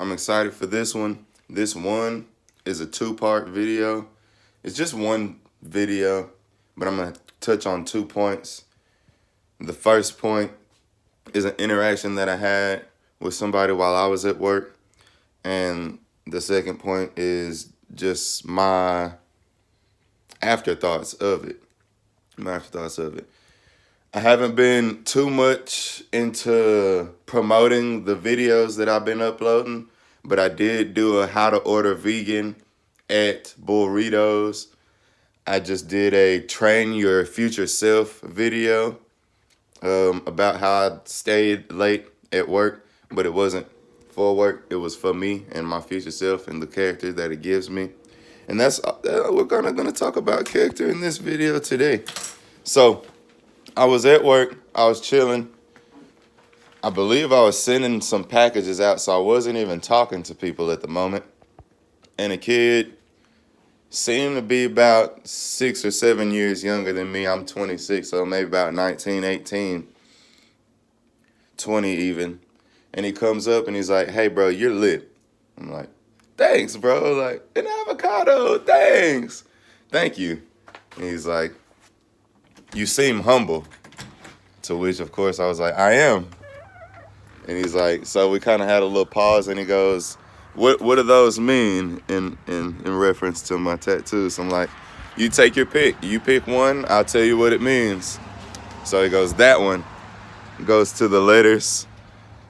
I'm excited for this one. This one is a two-part video. It's just one video, but I'm going to touch on 2 points. The first point is an interaction that I had with somebody while I was at work. And the second point is just my afterthoughts of it. I haven't been too much into promoting the videos that I've been uploading, but I did do a how to order vegan at Burritos. I just did a train your future self video about how I stayed late at work, but it wasn't for work. It was for me and my future self and the character that it gives me. And that's we're gonna talk about character in this video today. So I was at work, I was chilling. I believe I was sending some packages out, so I wasn't even talking to people at the moment. And a kid seemed to be about 6 or 7 years younger than me. I'm 26, so maybe about 19, 18, 20 even. And he comes up and he's like, "Hey, bro, you're lit." I'm like, "Thanks, bro. Like, an avocado, thanks. Thank you." And he's like, "You seem humble." To which, of course, I was like, "I am." And he's like, so we kind of had a little pause, and he goes, what do those mean in reference to my tattoos? I'm like, "You take your pick. You pick one, I'll tell you what it means." So he goes, "That one." Goes to the letters.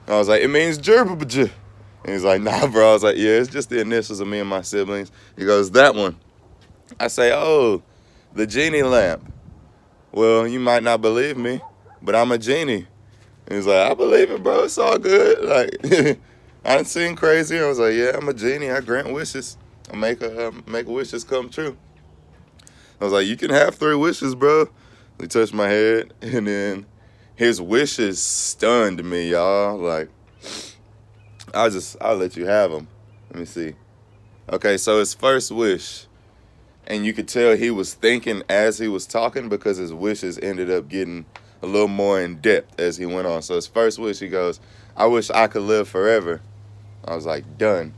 I was like, "It means Gerb." And he's like, "Nah, bro." I was like, "Yeah, it's just the initials of me and my siblings." He goes, "That one." I say, "Oh, the Genie lamp." "Well, you might not believe me, but I'm a genie." And he's like, "I believe it, bro. It's all good." Like, I done seen crazy. I was like, "Yeah, I'm a genie. I grant wishes. I make wishes come true." I was like, "You can have 3 wishes, bro." He touched my head, and then his wishes stunned me, y'all. Like, I'll let you have them. Let me see. Okay, so his first wish, and you could tell he was thinking as he was talking because his wishes ended up getting a little more in depth as he went on. So his first wish, he goes, "I wish I could live forever." I was like, done.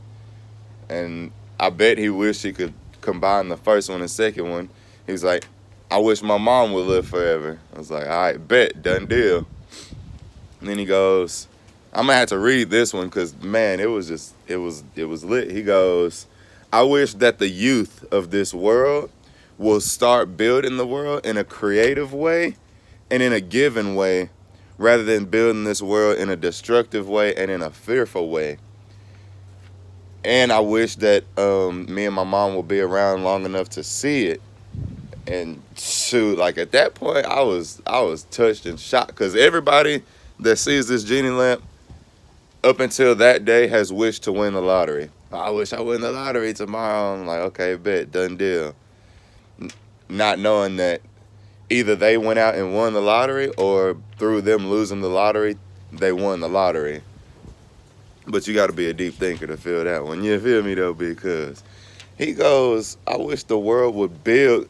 And I bet he wished he could combine the first one and second one. He was like, "I wish my mom would live forever." I was like, "All right, bet, done deal." And then he goes, I'm gonna have to read this one because, man, it was lit. He goes, "I wish that the youth of this world will start building the world in a creative way and in a given way, rather than building this world in a destructive way and in a fearful way. And I wish that me and my mom will be around long enough to see it." And shoot, like at that point, I was touched and shocked because everybody that sees this Genie lamp up until that day has wished to win the lottery. "I wish I win the lottery tomorrow." I'm like, okay, bet, done deal. Not knowing that either they went out and won the lottery or through them losing the lottery, they won the lottery. But you got to be a deep thinker to feel that one. You feel me, though? Because he goes, "I wish the world would build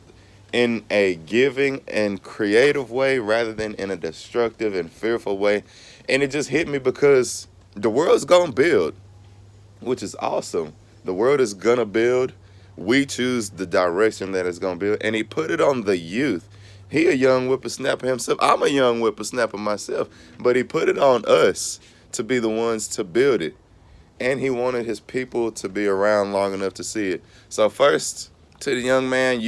in a giving and creative way rather than in a destructive and fearful way." And it just hit me because the world's going to build, which is awesome. The world is going to build. We choose the direction that it's going to build. And he put it on the youth. He a young whippersnapper himself. I'm a young whippersnapper myself. But he put it on us to be the ones to build it. And he wanted his people to be around long enough to see it. So first, to the young man,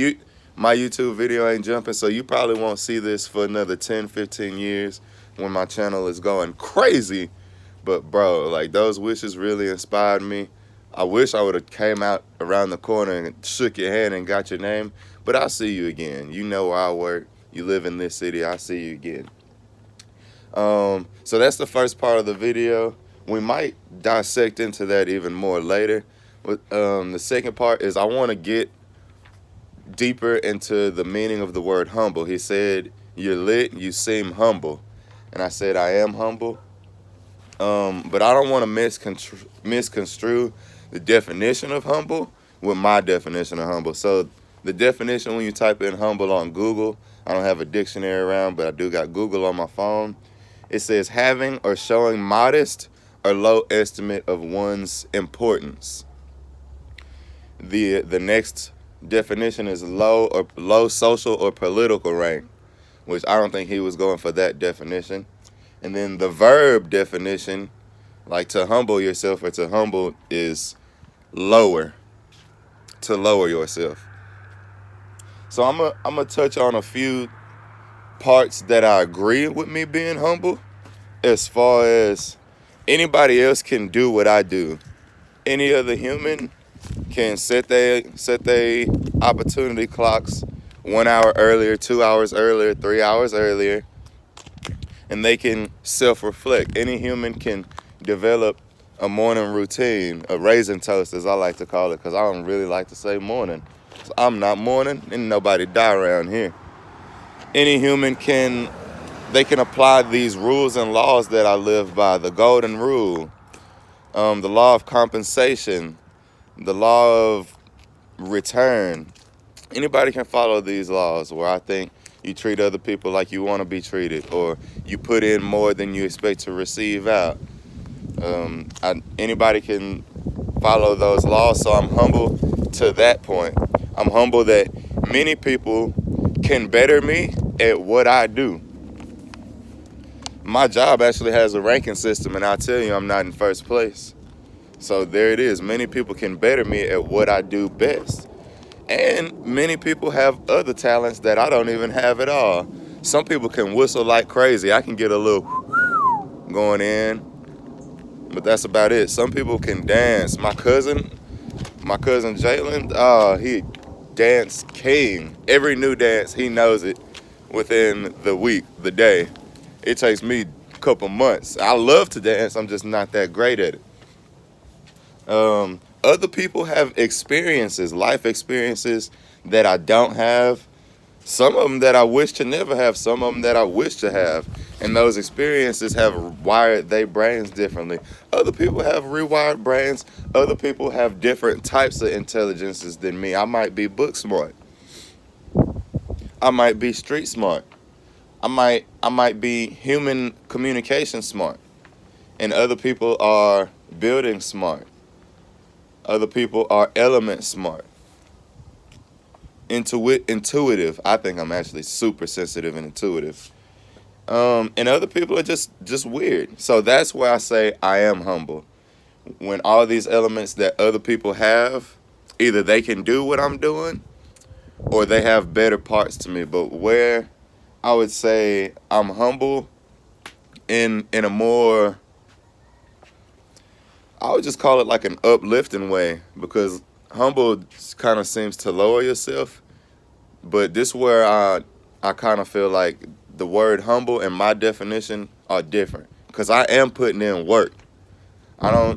my YouTube video ain't jumping, so you probably won't see this for another 10, 15 years when my channel is going crazy. But bro, like, those wishes really inspired me. I wish I would have came out around the corner and shook your hand and got your name. But I'll see you again. You know where I work. You live in this city. I'll see you again. So that's the first part of the video. We might dissect into that even more later. But the second part is I want to get deeper into the meaning of the word humble. He said, "You're lit, you seem humble." And I said, I am humble. But I don't want to misconstrue the definition of humble with my definition of humble. So the definition, when you type in humble on Google, I don't have a dictionary around, but I do got Google on my phone. It says having or showing modest or low estimate of one's importance. The next definition is low social or political rank, which I don't think he was going for that definition. And then the verb definition, like to humble yourself or to humble, is lower, to lower yourself. So I'm gonna touch on a few parts that I agree with me being humble, as far as anybody else can do what I do. Any other human can set their opportunity clocks 1 hour earlier, 2 hours earlier, 3 hours earlier, and they can self-reflect. Any human can develop a morning routine, a raisin toast, as I like to call it, because I don't really like to say morning. So I'm not morning, and nobody die around here. Any human can apply these rules and laws that I live by. The golden rule, the law of compensation, the law of return. Anybody can follow these laws, where I think you treat other people like you want to be treated, or you put in more than you expect to receive out. Anybody can follow those laws, so I'm humble to that point. I'm humble that many people can better me at what I do. My job actually has a ranking system, and I tell you, I'm not in first place. So there it is. Many people can better me at what I do best. And many people have other talents that I don't even have at all. Some people can whistle like crazy. I can get a little going in, but that's about it. Some people can dance. My cousin Jalen, he dance king. Every new dance, he knows it within the week, the day. It takes me a couple months. I love to dance. I'm just not that great at it. Other people have experiences, life experiences that I don't have. Some of them that I wish to never have, some of them that I wish to have. And those experiences have wired their brains differently. Other people have rewired brains. Other people have different types of intelligences than me. I might be book smart. I might be street smart. I might be human communication smart. And other people are building smart. Other people are element smart. Intuitive. I think I'm actually super sensitive and intuitive. And other people are just weird. So that's where I say I am humble. When all these elements that other people have, either they can do what I'm doing, or they have better parts to me. But where I would say I'm humble in a more, I would just call it like an uplifting way, because humble kind of seems to lower yourself. But this where I kind of feel like the word humble and my definition are different, because I am putting in work. I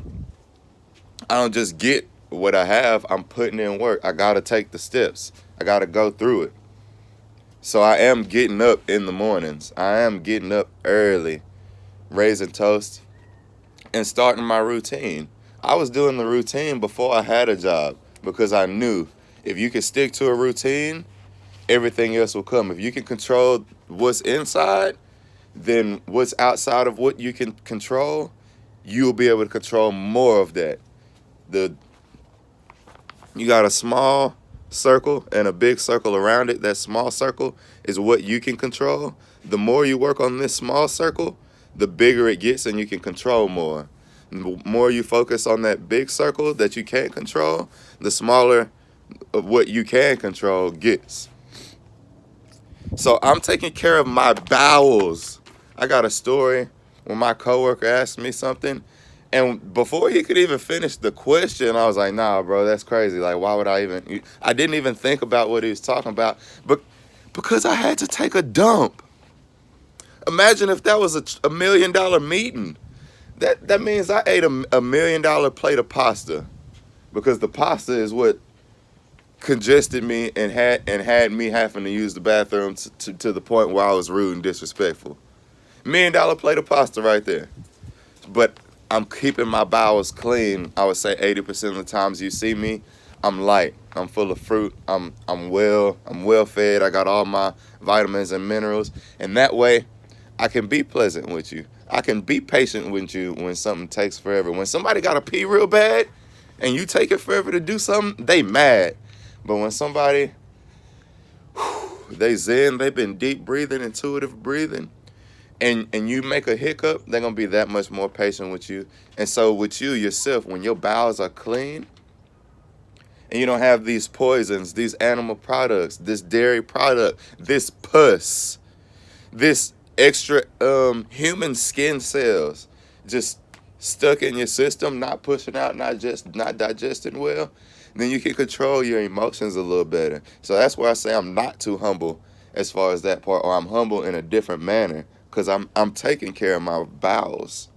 don't just get what I have. I'm putting in work. I gotta take the steps. I gotta go through it. So I am getting up in the mornings. I am getting up early, raising toast, and starting my routine. I was doing the routine before I had a job, because I knew if you can stick to a routine, everything else will come. If you can control what's inside, then what's outside of what you can control, you'll be able to control more of that. You got a small circle and a big circle around it. That small circle is what you can control. The more you work on this small circle, the bigger it gets and you can control more. The more you focus on that big circle that you can't control, the smaller of what you can control gets. So I'm taking care of my bowels. I got a story when my coworker asked me something, and before he could even finish the question, I was like, nah, bro, that's crazy. Like, why would I didn't even think about what he was talking about, but because I had to take a dump. Imagine if that was a $1 million meeting. That means I ate a $1 million plate of pasta, because the pasta is what congested me and had me having to use the bathroom to the point where I was rude and disrespectful. $1 million plate of pasta right there. But I'm keeping my bowels clean. I would say 80% of the times you see me, I'm light. I'm full of fruit. I'm well fed. I got all my vitamins and minerals, and that way I can be pleasant with you. I can be patient with you when something takes forever. When somebody got to pee real bad and you take it forever to do something, they mad. But when somebody, they zen, they've been deep breathing, intuitive breathing, and you make a hiccup, they're going to be that much more patient with you. And so with you yourself, when your bowels are clean and you don't have these poisons, these animal products, this dairy product, this pus, this extra human skin cells just stuck in your system, not pushing out, not digesting well, then you can control your emotions a little better. So that's why I say I'm not too humble as far as that part, or I'm humble in a different manner, because I'm taking care of my bowels.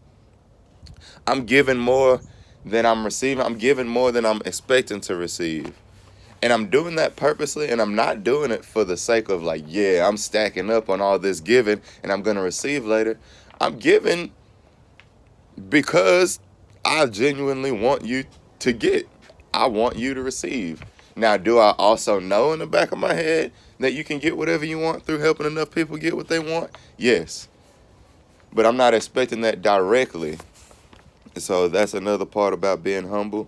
I'm giving more than I'm receiving. I'm giving more than I'm expecting to receive. And I'm doing that purposely, and I'm not doing it for the sake of like, yeah, I'm stacking up on all this giving and I'm going to receive later. I'm giving because I genuinely want you to get. I want you to receive. Now, do I also know in the back of my head that you can get whatever you want through helping enough people get what they want? Yes. But I'm not expecting that directly. So that's another part about being humble.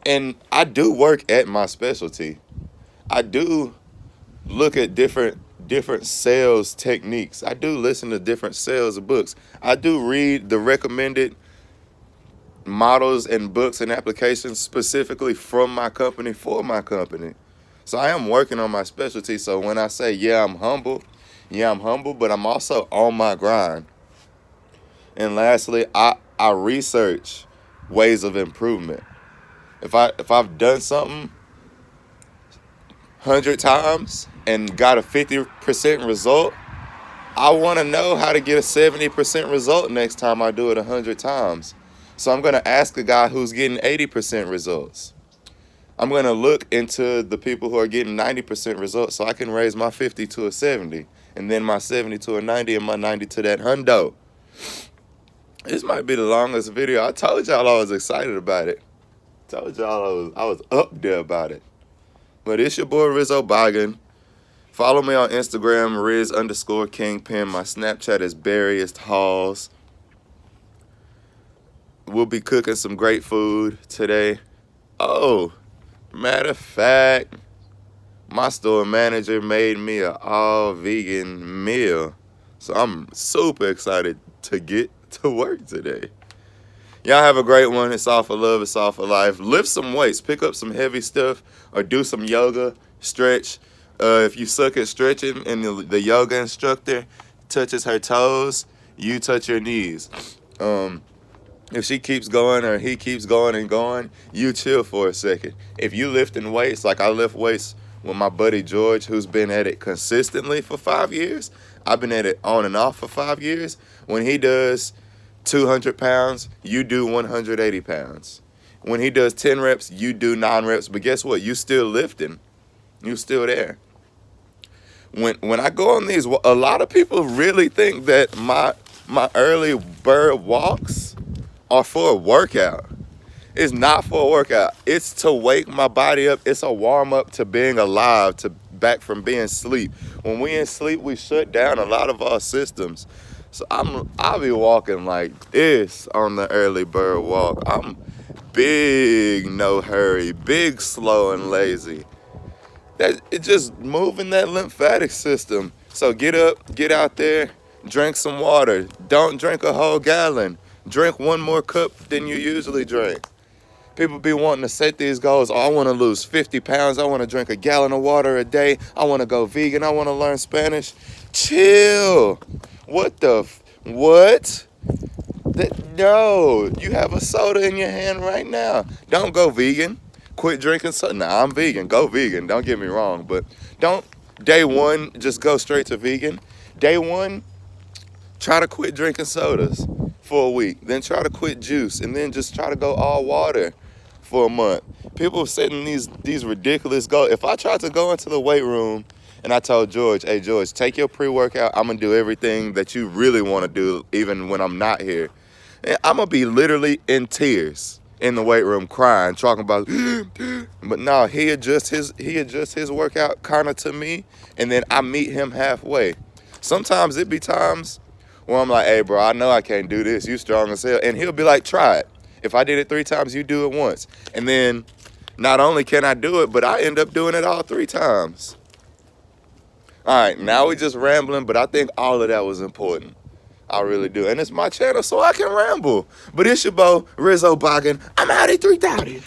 And I do work at my specialty. I do look at different sales techniques. I do listen to different sales books. I do read the recommended models and books and applications specifically from my company for my company. So I am working on my specialty. So when I say, yeah, I'm humble, but I'm also on my grind. And lastly, I research ways of improvement. If I've done something 100 times and got a 50% result, I want to know how to get a 70% result next time I do it 100 times. So I'm going to ask a guy who's getting 80% results. I'm going to look into the people who are getting 90% results so I can raise my 50 to a 70, and then my 70 to a 90, and my 90 to that hundo. This might be the longest video. I told y'all I was excited about it. Told y'all I was up there about it. But it's your boy Rizzo Boggin. Follow me on Instagram, Riz_Kingpin. My Snapchat is Barriest Halls. We'll be cooking some great food today. Oh, matter of fact, my store manager made me an all-vegan meal. So I'm super excited to get to work today. Y'all have a great one. It's all for love. It's all for life. Lift some weights. Pick up some heavy stuff or do some yoga, stretch. If you suck at stretching and the yoga instructor touches her toes, you touch your knees. If she keeps going or he keeps going and going, you chill for a second. If you lifting weights, like I lift weights with my buddy George, who's been at it consistently for 5 years. I've been at it on and off for 5 years. When he does 200 pounds, you do 180 pounds. When he does 10 reps, you do 9 reps. But guess what? You still lifting. You still there. When I go on these, a lot of people really think that my early bird walks are for a workout. It's not for a workout. It's to wake my body up. It's a warm up to being alive, to back from being asleep. When we in sleep, we shut down a lot of our systems. So I'll be walking like this on the early bird walk. I'm big, no hurry, big, slow, and lazy. That it's just moving that lymphatic system. So get up, get out there, drink some water. Don't drink a whole gallon. Drink one more cup than you usually drink. People be wanting to set these goals. Oh, I want to lose 50 pounds. I want to drink a gallon of water a day. I want to go vegan. I want to learn Spanish. Chill. What? No, you have a soda in your hand right now. Don't go vegan. Quit drinking soda. Nah, I'm vegan. Go vegan. Don't get me wrong. But don't, day one, just go straight to vegan. Day one, try to quit drinking sodas for a week. Then try to quit juice. And then just try to go all water for a month. People setting these ridiculous goals. If I tried to go into the weight room and I told George, hey, George, take your pre-workout. I'm going to do everything that you really want to do even when I'm not here. And I'm going to be literally in tears in the weight room crying, talking about, but no, he adjusts his workout kind of to me, and then I meet him halfway. Sometimes it be times Well, I'm like, hey, bro, I know I can't do this. You strong as hell. And he'll be like, try it. If I did it 3 times, you do it once. And then not only can I do it, but I end up doing it all 3 times. All right, now we just rambling, but I think all of that was important. I really do. And it's my channel, so I can ramble. But it's your boy, Rizzo Boggin. I'm out at 3,000.